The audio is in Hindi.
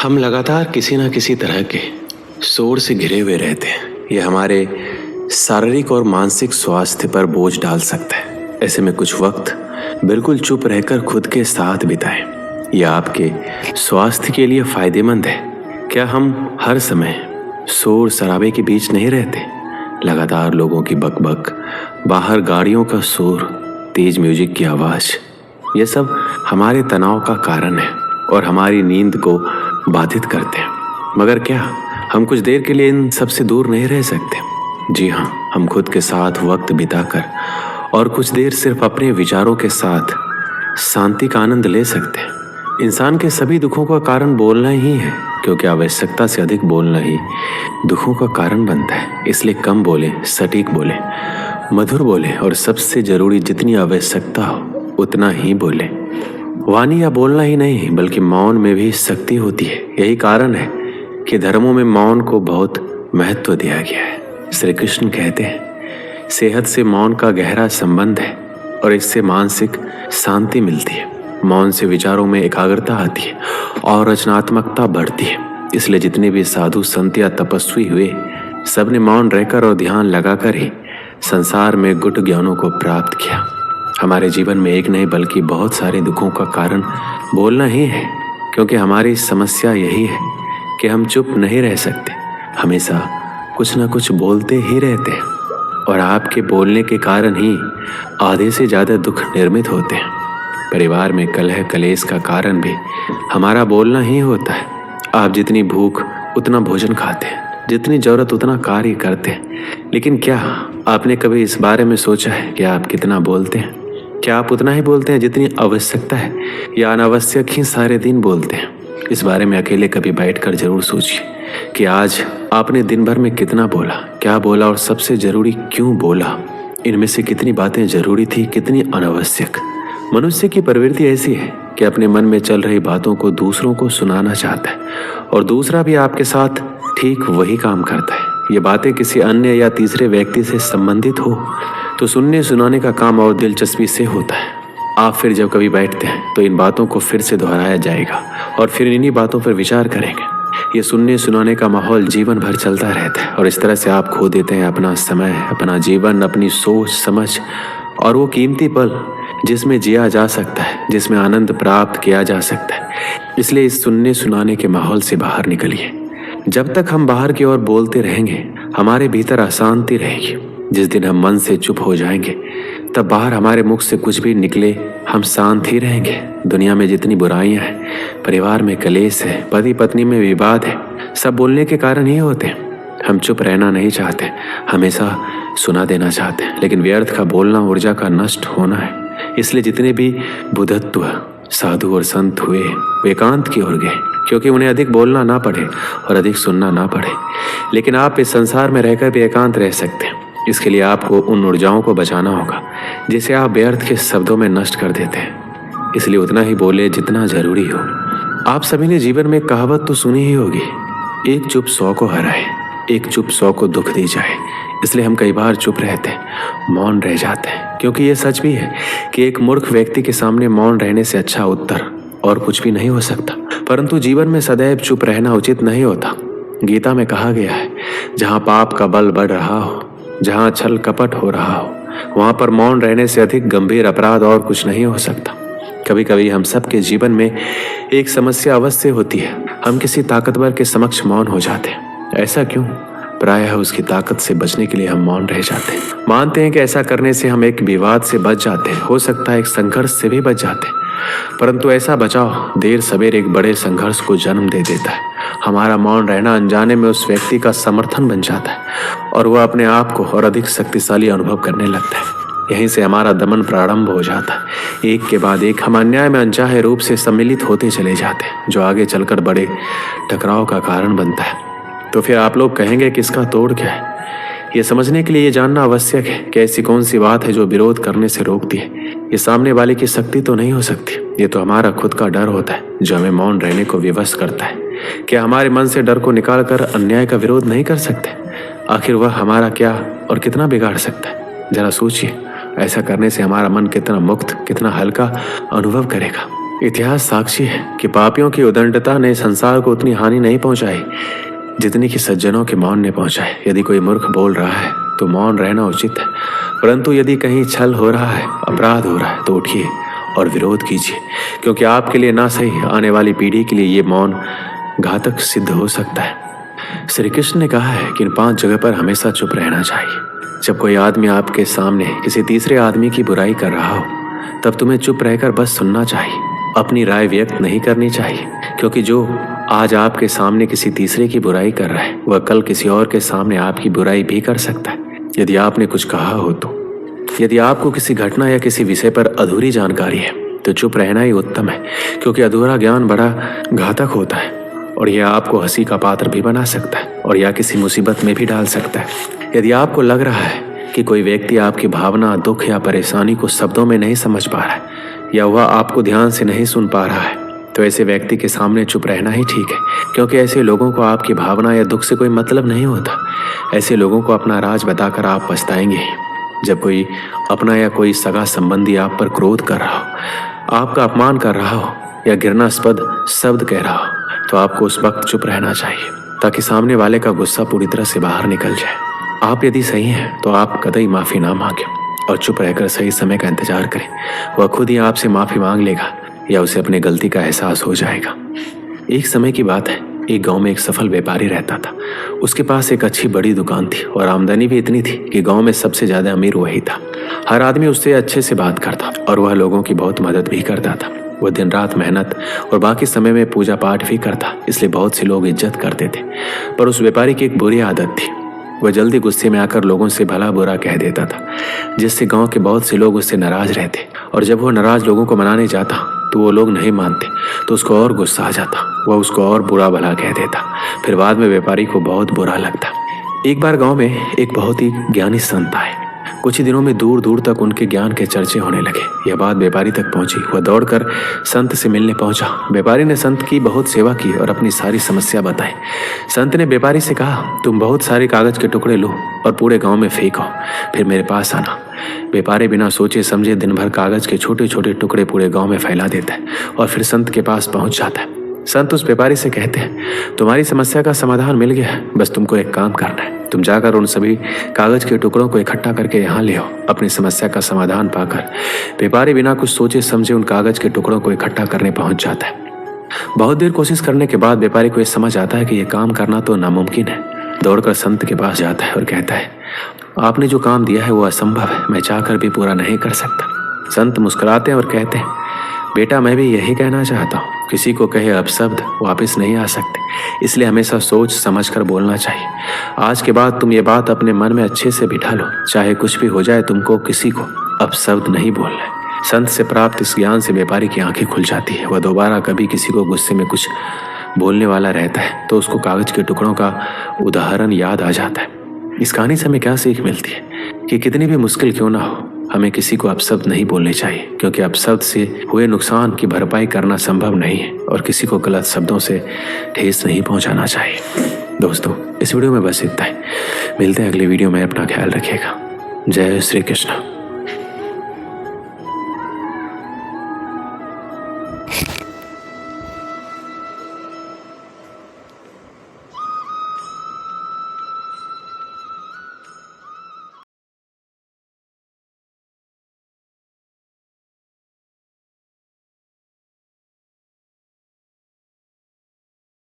हम लगातार किसी न किसी तरह के शोर से घिरे हुए रहते हैं। ये हमारे शारीरिक और मानसिक स्वास्थ्य पर बोझ डाल सकता है। ऐसे में कुछ वक्त बिल्कुल चुप रहकर खुद के साथ बिताएं। यह आपके स्वास्थ्य के लिए फायदेमंद है। क्या हम हर समय शोर शराबे के बीच नहीं रहते? लगातार लोगों की बकबक, बाहर गाड़ियों का शोर, तेज म्यूजिक की आवाज़, ये सब हमारे तनाव का कारण है और हमारी नींद को बाधित करते हैं। मगर क्या हम कुछ देर के लिए इन सब से दूर नहीं रह सकते? जी हाँ, हम खुद के साथ वक्त बिताकर और कुछ देर सिर्फ अपने विचारों के साथ शांति का आनंद ले सकते हैं। इंसान के सभी दुखों का कारण बोलना ही है, क्योंकि आवश्यकता से अधिक बोलना ही दुखों का कारण बनता है। इसलिए कम बोले, सटीक बोले, मधुर बोले और सबसे जरूरी जितनी आवश्यकता हो उतना ही बोले। वाणी या बोलना ही नहीं बल्कि मौन में भी शक्ति होती है। यही कारण है कि धर्मों में मौन को बहुत महत्व दिया गया है। श्री कृष्ण कहते हैं, सेहत से मौन का गहरा संबंध है और इससे मानसिक शांति मिलती है। मौन से विचारों में एकाग्रता आती है और रचनात्मकता बढ़ती है। इसलिए जितने भी साधु संत या तपस्वी हुए, सबने मौन रहकर और ध्यान लगाकर ही संसार में गुट ज्ञानों को प्राप्त किया। हमारे जीवन में एक नहीं बल्कि बहुत सारे दुखों का कारण बोलना ही है, क्योंकि हमारी समस्या यही है कि हम चुप नहीं रह सकते, हमेशा कुछ ना कुछ बोलते ही रहते हैं। और आपके बोलने के कारण ही आधे से ज़्यादा दुख निर्मित होते हैं। परिवार में कलह कलेश का कारण भी हमारा बोलना ही होता है। आप जितनी भूख उतना भोजन खाते हैं, जितनी जरूरत उतना कार्य करते हैं, लेकिन क्या आपने कभी इस बारे में सोचा है कि आप कितना बोलते हैं? क्या आप उतना ही बोलते हैं जितनी आवश्यकता है, या अनावश्यक ही सारे दिन बोलते हैं? इस बारे में अकेले कभी बैठकर जरूर सोचिए कि आज आपने दिन भर में कितना बोला, क्या बोला और सबसे जरूरी क्यों बोला। इनमें से कितनी बातें जरूरी थी, कितनी अनावश्यक। मनुष्य की प्रवृत्ति ऐसी है कि अपने मन में चल रही बातों को दूसरों को सुनाना चाहता है और दूसरा भी आपके साथ ठीक वही काम करता है। ये बातें किसी अन्य या तीसरे व्यक्ति से संबंधित हो तो सुनने सुनाने का काम और दिलचस्पी से होता है। आप फिर जब कभी बैठते हैं तो इन बातों को फिर से दोहराया जाएगा और फिर इन्हीं बातों पर विचार करेंगे। ये सुनने सुनाने का माहौल जीवन भर चलता रहता है और इस तरह से आप खो देते हैं अपना समय, अपना जीवन, अपनी सोच समझ और वो कीमती पल जिसमें जिया जा सकता है, जिसमें आनंद प्राप्त किया जा सकता है। इसलिए इस सुनने सुनाने के माहौल से बाहर निकलिए। जब तक हम बाहर की ओर बोलते रहेंगे, हमारे भीतर अशांति रहेगी। जिस दिन हम मन से चुप हो जाएंगे, तब बाहर हमारे मुख से कुछ भी निकले, हम शांत ही रहेंगे। दुनिया में जितनी बुराइयां हैं, परिवार में कलेश है, पति पत्नी में विवाद है, सब बोलने के कारण ही होते हैं। हम चुप रहना नहीं चाहते, हमेशा सुना देना चाहते हैं, लेकिन व्यर्थ का बोलना ऊर्जा का नष्ट होना है। इसलिए जितने भी बुद्धत्व साधु और संत हुए, वे एकांत की ओर गए, क्योंकि उन्हें अधिक बोलना ना पड़े और अधिक सुनना ना पड़े। लेकिन आप इस संसार में रहकर भी एकांत रह सकते हैं। इसके लिए आपको उन ऊर्जाओं को बचाना होगा जिसे आप व्यर्थ के शब्दों में नष्ट कर देते हैं। इसलिए उतना ही बोले जितना जरूरी हो। आप सभी ने जीवन में कहावत तो सुनी ही होगी, एक चुप 100 को हराए, एक चुप 100 को दुख दी जाए। इसलिए हम कई बार चुप रहते हैं, मौन रह जाते हैं, क्योंकि ये सच भी है कि एक मूर्ख व्यक्ति के सामने मौन रहने से अच्छा उत्तर और कुछ भी नहीं हो सकता। परंतु जीवन में सदैव चुप रहना उचित नहीं होता। गीता में कहा गया है, जहाँ पाप का बल बढ़ रहा हो, जहाँ छल कपट हो रहा हो, वहाँ पर मौन रहने से अधिक गंभीर अपराध और कुछ नहीं हो सकता। कभी कभी हम सबके जीवन में एक समस्या अवश्य होती है, हम किसी ताकतवर के समक्ष मौन हो जाते हैं। ऐसा क्यों? प्रायः उसकी ताकत से बचने के लिए हम मौन रह जाते हैं। मानते हैं कि ऐसा करने से हम एक विवाद से बच जाते हैं, हो सकता है एक संघर्ष से भी बच जाते हैं, परंतु ऐसा बचाव देर सवेर एक बड़े संघर्ष को जन्म दे देता है। हमारा मौन रहना अनजाने में उस व्यक्ति का समर्थन बन जाता है और वह अपने आप को और अधिक शक्तिशाली अनुभव करने लगता है। यहीं से हमारा दमन प्रारंभ हो जाता है। एक के बाद एक हम अन्याय में अनचाहे रूप से सम्मिलित होते चले जाते हैं, जो आगे चलकर बड़े टकराव का कारण बनता है। तो फिर आप लोग कहेंगे कि इसका तोड़ क्या है? ये समझने के लिए ये जानना आवश्यक है कि ऐसी कौन सी बात है जो विरोध करने से रोकती है। ये सामने वाले की शक्ति तो नहीं हो सकती, ये तो हमारा खुद का डर होता है जो हमें मौन रहने को विवश करता है। क्या हमारे मन से डर को निकालकर अन्याय का विरोध नहीं कर सकते? आखिर वह हमारा क्या और कितना बिगाड़ सकता है? जरा सोचिए, ऐसा करने से हमारा मन कितना मुक्त, कितना हल्का अनुभव करेगा। इतिहास साक्षी है कि पापियों की उदंडता ने संसार को उतनी हानि नहीं पहुंचाई जितनी कि सज्जनों के मौन ने पहुंचाई। यदि कोई मूर्ख बोल रहा है तो मौन रहना उचित है, परंतु यदि कहीं छल हो रहा है, अपराध हो रहा है, तो उठिए और विरोध कीजिए, क्योंकि आपके लिए ना सही आने वाली पीढ़ी के लिए ये मौन घातक सिद्ध हो सकता है। श्री कृष्ण ने कहा है कि इन 5 जगह पर हमेशा चुप रहना चाहिए। जब कोई आदमी आपके सामने किसी तीसरे आदमी की बुराई कर रहा हो, तब तुम्हें चुप रहकर बस सुनना चाहिए, अपनी राय व्यक्त नहीं करनी चाहिए, क्योंकि जो आज आपके सामने किसी तीसरे की बुराई कर रहा है, वह कल किसी और के सामने आपकी बुराई भी कर सकता है। यदि आपने कुछ कहा हो तो, यदि आपको किसी घटना या किसी विषय पर अधूरी जानकारी है, तो चुप रहना ही उत्तम है, क्योंकि अधूरा ज्ञान बड़ा घातक होता है और यह आपको हंसी का पात्र भी बना सकता है और या किसी मुसीबत में भी डाल सकता है। यदि आपको लग रहा है कि कोई व्यक्ति आपकी भावना, दुख या परेशानी को शब्दों में नहीं समझ पा रहा है या वह आपको ध्यान से नहीं सुन पा रहा है, तो ऐसे व्यक्ति के सामने चुप रहना ही ठीक है, क्योंकि ऐसे लोगों को आपकी भावना या दुख से कोई मतलब नहीं होता। ऐसे लोगों को अपना राज बताकर आप पछताएंगे ही। जब कोई अपना या कोई सगा संबंधी आप पर क्रोध कर रहा हो, आपका अपमान कर रहा हो या घृणास्पद शब्द कह रहा हो, तो आपको उस वक्त चुप रहना चाहिए, ताकि सामने वाले का गुस्सा पूरी तरह से बाहर निकल जाए। आप यदि सही हैं तो आप कतई माफ़ी ना मांगें और चुप रहकर सही समय का इंतजार करें। वह खुद ही आपसे माफ़ी मांग लेगा या उसे अपनी गलती का एहसास हो जाएगा। एक समय की बात है, एक गांव में एक सफल व्यापारी रहता था। उसके पास एक अच्छी बड़ी दुकान थी और आमदनी भी इतनी थी कि गांव में सबसे ज़्यादा अमीर वही था। हर आदमी उससे अच्छे से बात करता और वह लोगों की बहुत मदद भी करता था। वह दिन रात मेहनत और बाकी समय में पूजा पाठ भी करता, इसलिए बहुत से लोग इज्जत करते थे। पर उस व्यापारी की एक बुरी आदत थी, वह जल्दी गुस्से में आकर लोगों से भला बुरा कह देता था, जिससे गांव के बहुत से लोग उससे नाराज रहते। और जब वह नाराज लोगों को मनाने जाता तो वो लोग नहीं मानते, तो उसको और गुस्सा आ जाता। वह उसको और बुरा भला कह देता। फिर बाद में व्यापारी को बहुत बुरा लगता। एक बार गांव में एक बहुत ही ज्ञानी संत आए। कुछ ही दिनों में दूर दूर तक उनके ज्ञान के चर्चे होने लगे। यह बात व्यापारी तक पहुंची। वह दौड़कर संत से मिलने पहुंचा। व्यापारी ने संत की बहुत सेवा की और अपनी सारी समस्या बताई। संत ने व्यापारी से कहा, तुम बहुत सारे कागज के टुकड़े लो और पूरे गांव में फेंको, फिर मेरे पास आना। व्यापारी बिना सोचे समझे दिन भर कागज के छोटे छोटे टुकड़े पूरे गांव में फैला देता है और फिर संत के पास पहुंच जाता है। संत उस व्यापारी से कहते हैं, तुम्हारी समस्या का समाधान मिल गया है, बस तुमको एक काम करना है। तुम जाकर उन सभी कागज के टुकड़ों को इकट्ठा करके यहाँ ले आओ। अपनी समस्या का समाधान पाकर व्यापारी बिना कुछ सोचे समझे उन कागज के टुकड़ों को इकट्ठा करने पहुंच जाता है। बहुत देर कोशिश करने के बाद व्यापारी को यह समझ आता है कि यह काम करना तो नामुमकिन है। दौड़कर संत के पास जाता है और कहता है, आपने जो काम दिया है वो असंभव है, मैं चाहकर भी पूरा नहीं कर सकता। संत मुस्कुराते हैं और कहते हैं, बेटा मैं भी यही कहना चाहता हूँ, किसी को कहे अपशब्द वापस नहीं आ सकते, इसलिए हमेशा सोच समझ कर बोलना चाहिए। आज के बाद तुम ये बात अपने मन में अच्छे से बिठा लो, चाहे कुछ भी हो जाए तुमको किसी को अपशब्द नहीं बोलना है। संत से प्राप्त इस ज्ञान से व्यापारी की आंखें खुल जाती है। वह दोबारा कभी किसी को गुस्से में कुछ बोलने वाला रहता है तो उसको कागज के टुकड़ों का उदाहरण याद आ जाता है। इस कहानी से हमें क्या सीख मिलती है कि कितनी भी मुश्किल क्यों ना हो, हमें किसी को अपशब्द नहीं बोलने चाहिए, क्योंकि अपशब्द से हुए नुकसान की भरपाई करना संभव नहीं है और किसी को गलत शब्दों से ठेस नहीं पहुंचाना चाहिए। दोस्तों, इस वीडियो में बस इतना ही। मिलते हैं अगली वीडियो में। अपना ख्याल रखिएगा। जय श्री कृष्ण।